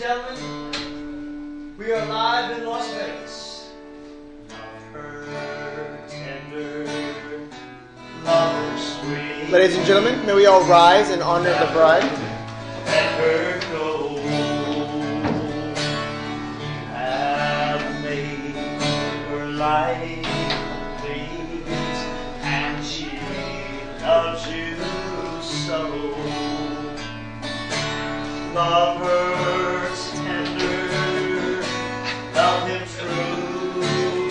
gentlemen, we are live in Las Vegas. Love her tender, love her sweet. Ladies and gentlemen, may we all rise and honor the bride. Let her go. You have made her life complete, and she loves you so. Love her tender, love him true,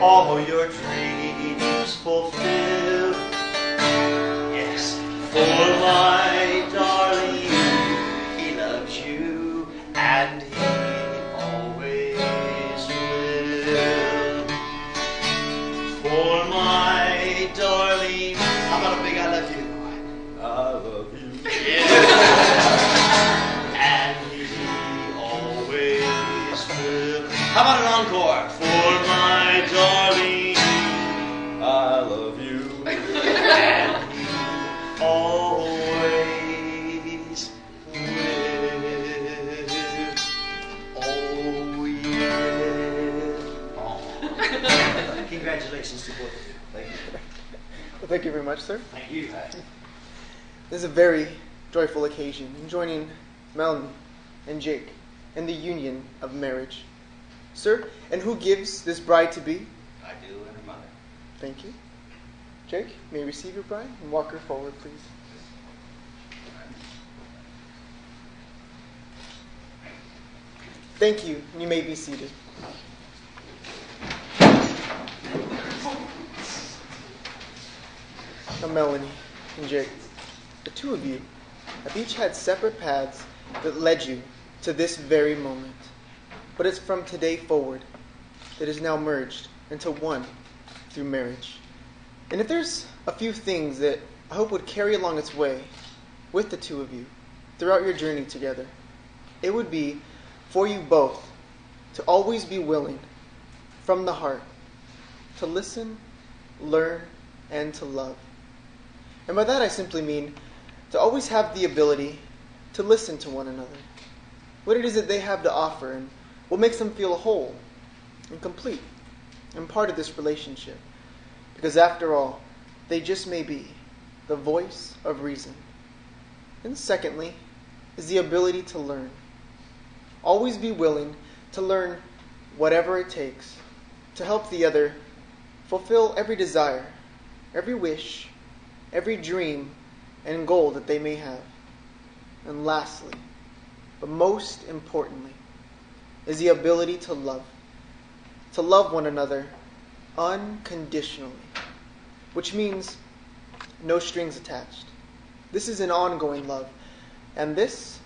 all your dreams fulfill. Yes, for my darling, he loves you, and he always will. For my darling, how about a big I love you? I love you. And he always will. How about an encore? For my darling, I love you. And he always will. Oh, yeah. Oh. Congratulations to both of you. Thank you. Well, thank you very much, sir. Thank you. This is a very joyful occasion in joining Melanie and Jake in the union of marriage. Sir, and who gives this bride to be? I do, and her mother. Thank you. Jake, may you receive your bride and walk her forward, please. Thank you. You may be seated. Now, Melanie and Jake, the two of you have each had separate paths that led you to this very moment. But it's from today forward that is now merged into one through marriage. And if there's a few things that I hope would carry along its way with the two of you throughout your journey together, it would be for you both to always be willing from the heart to listen, learn, and to love. And by that I simply mean to always have the ability to listen to one another, what it is that they have to offer and what makes them feel whole and complete and part of this relationship. Because after all, they just may be the voice of reason. And secondly, is the ability to learn. Always be willing to learn whatever it takes to help the other fulfill every desire, every wish, every dream and goal that they may have. And lastly, but most importantly, is the ability to love one another unconditionally, which means no strings attached. This is an ongoing love, and this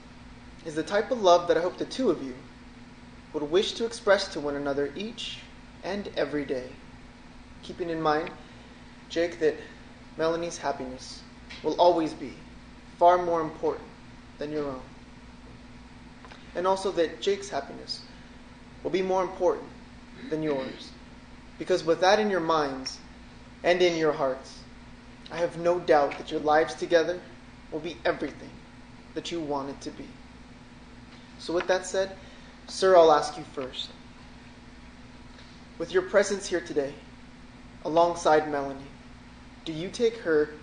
is the type of love that I hope the two of you would wish to express to one another each and every day, keeping in mind, Jake, that Melanie's happiness will always be far more important than your own. And also that Jake's happiness will be more important than yours. Because with that in your minds and in your hearts, I have no doubt that your lives together will be everything that you want it to be. So with that said, sir, I'll ask you first. With your presence here today, alongside Melanie, do you take her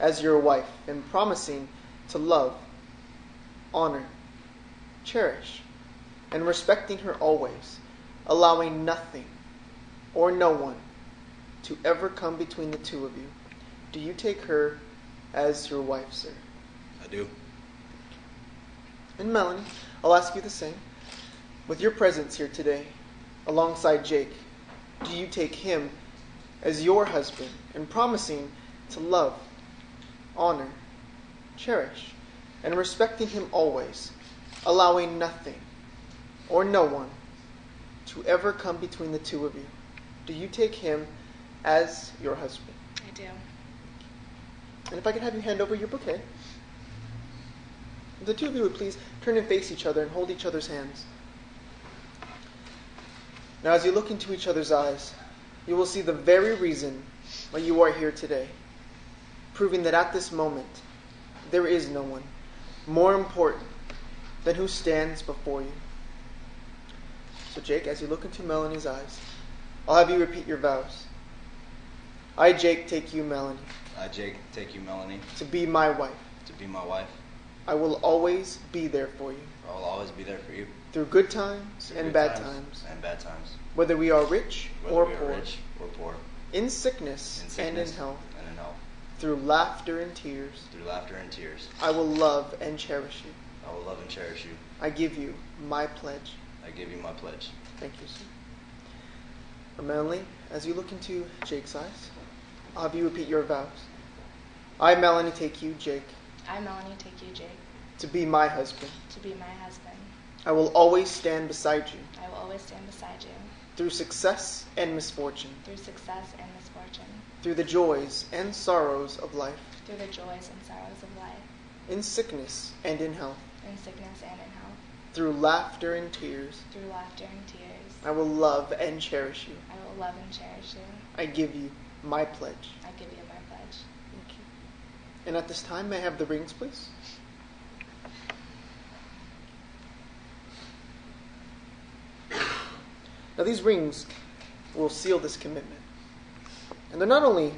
as your wife and promising to love, honor, cherish, and respecting her always, allowing nothing or no one to ever come between the two of you? Do you take her as your wife, sir? I do. And Melanie, I'll ask you the same. With your presence here today, alongside Jake, do you take him as your husband and promising to love, honor, cherish, and respecting him always, allowing nothing or no one to ever come between the two of you? Do you take him as your husband? I do. And if I could have you hand over your bouquet. If the two of you would please turn and face each other and hold each other's hands. Now, as you look into each other's eyes, you will see the very reason why you are here today, proving that at this moment, there is no one more important then who stands before you? So Jake, as you look into Melanie's eyes, I'll have you repeat your vows. I, Jake, take you, Melanie, I, Jake, take you, Melanie, to be my wife. to be my wife. I will always be there for you, I will always be there for you. through good times through and good bad times, and bad times. whether we are rich Whether or we poor, are rich or poor, in sickness, in and in sickness health, and in health, through laughter and tears. through laughter and tears. I will love and cherish you. I will love and cherish you. I give you my pledge. I give you my pledge. Thank you, sir. Melanie, as you look into Jake's eyes, I'll have you repeat your vows. I, Melanie, take you, Jake, I, Melanie, take you, Jake, to be my husband. to be my husband. I will always stand beside you I will always stand beside you through success and misfortune, through success and misfortune, through the joys and sorrows of life, through the joys and sorrows of life, in sickness and in health, in sickness and in health, through laughter and tears. through laughter and tears. I will love and cherish you. I will love and cherish you. I give you my pledge. I give you my pledge. Thank you. And at this time, may I have the rings, please? Now, these rings will seal this commitment. And they're not only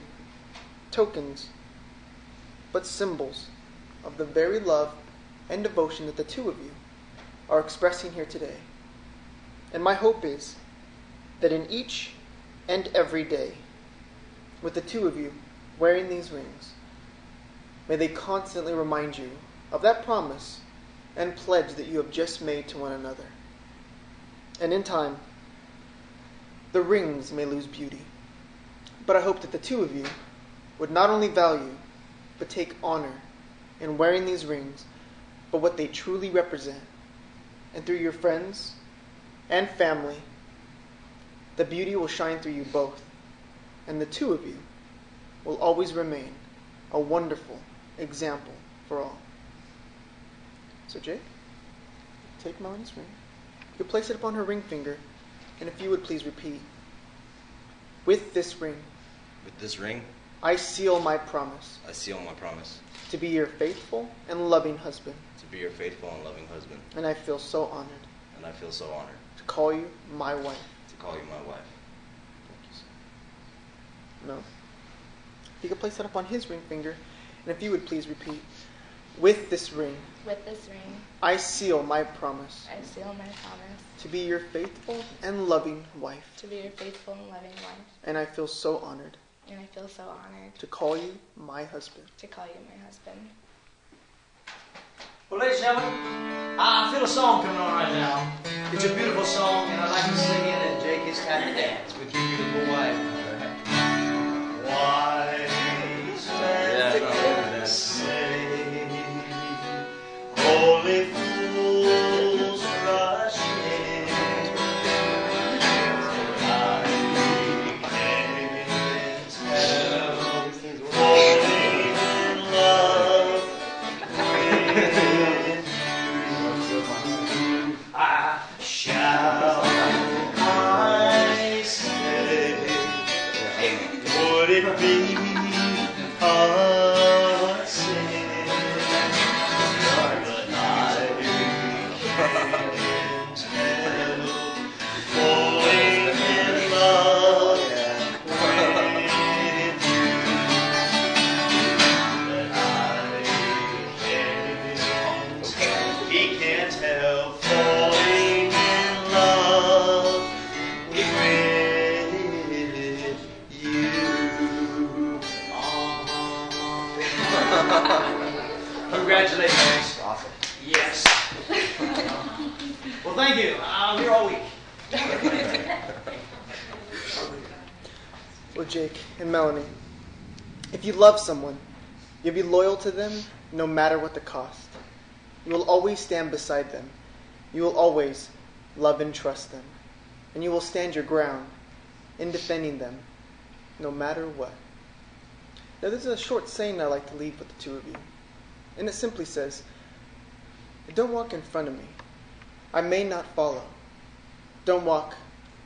tokens, but symbols of the very love and devotion that the two of you are expressing here today. And my hope is that in each and every day, with the two of you wearing these rings, may they constantly remind you of that promise and pledge that you have just made to one another. And in time, the rings may lose beauty. But I hope that the two of you would not only value, but take honor in wearing these rings, but what they truly represent. And through your friends and family, the beauty will shine through you both. And the two of you will always remain a wonderful example for all. So Jake, take Melanie's ring. You place it upon her ring finger, and if you would please repeat, with this ring, With this ring, I seal my promise I seal my promise to be your faithful and loving husband, to be your faithful and loving husband. and I feel so honored And I feel so honored to call you my wife. to call you my wife. No. If you could place that upon his ring finger, and if you would please repeat, with this ring, With this ring, I seal my promise I seal my promise to be your faithful and loving wife, to be your faithful and loving wife. and I feel so honored And I feel so honored to call you my husband. to call you my husband. Well, ladies and gentlemen, I feel a song coming on right now. It's a beautiful song, and I'd like to sing it, and Jake is happy to dance with your beautiful wife. Wise men say, only fools rush in. I can't help falling in love with you. I shall I say, would it be a sin that I can't help falling in love with you? That he can't help falling in love with you. Congratulations. Awesome. Yes. Well, thank you. I'm here all week. Well, Jake and Melanie, if you love someone, you'll be loyal to them no matter what the cost. You will always stand beside them. You will always love and trust them. And you will stand your ground in defending them no matter what. Now, this is a short saying I like to leave with the two of you. And it simply says, don't walk in front of me. I may not follow. Don't walk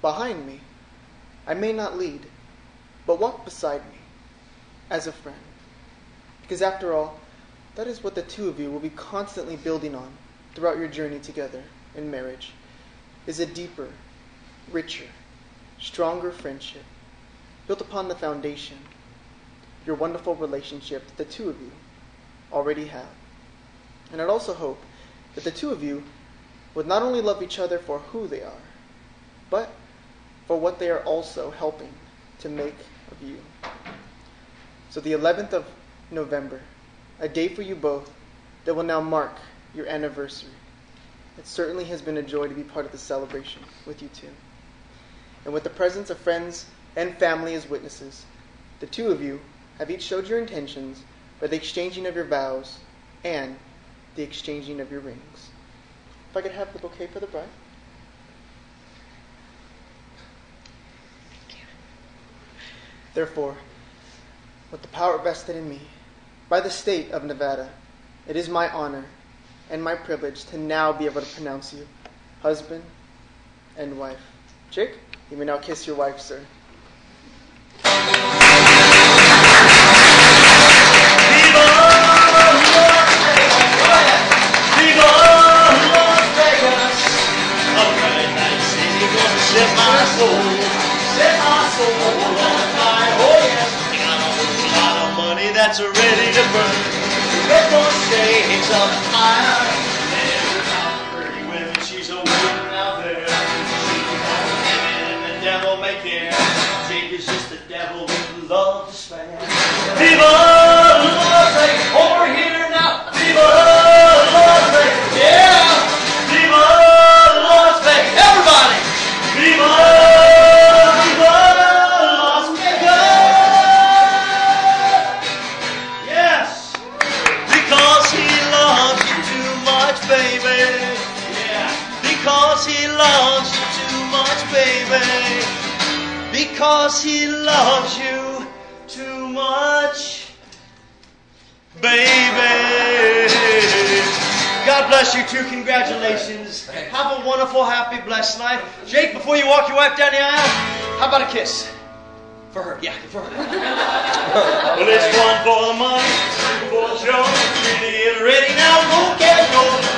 behind me. I may not lead. But walk beside me as a friend. Because after all, that is what the two of you will be constantly building on throughout your journey together in marriage is a deeper, richer, stronger friendship built upon the foundation, your wonderful relationship that the two of you already have. And I'd also hope that the two of you would not only love each other for who they are, but for what they are also helping to make of you. So the 11th of November, a day for you both that will now mark your anniversary. It certainly has been a joy to be part of the celebration with you two. And with the presence of friends and family as witnesses, the two of you have each showed your intentions by the exchanging of your vows and the exchanging of your rings. If I could have the bouquet for the bride. Therefore, with the power vested in me by the state of Nevada, it is my honor and my privilege to now be able to pronounce you husband and wife. Jake, you may now kiss your wife, sir. Set my soul on fire, oh yes. Got a whole lot of money that's ready to burn. Red one shades of fire. There's about 30 women, she's a waiting out there. She's and the devil may care. Jake is just the devil with love to spare. Viva Las Vegas, over here now. Viva Las Vegas, yeah. Viva Las Vegas, everybody. Viva! Because he loves you too much, baby. God bless you too. Congratulations. Have a wonderful, happy, blessed night. Jake, before you walk your wife down the aisle, how about a kiss? For her. Yeah, for her. Well, it's one for the money, two for the show. Ready now, go get going.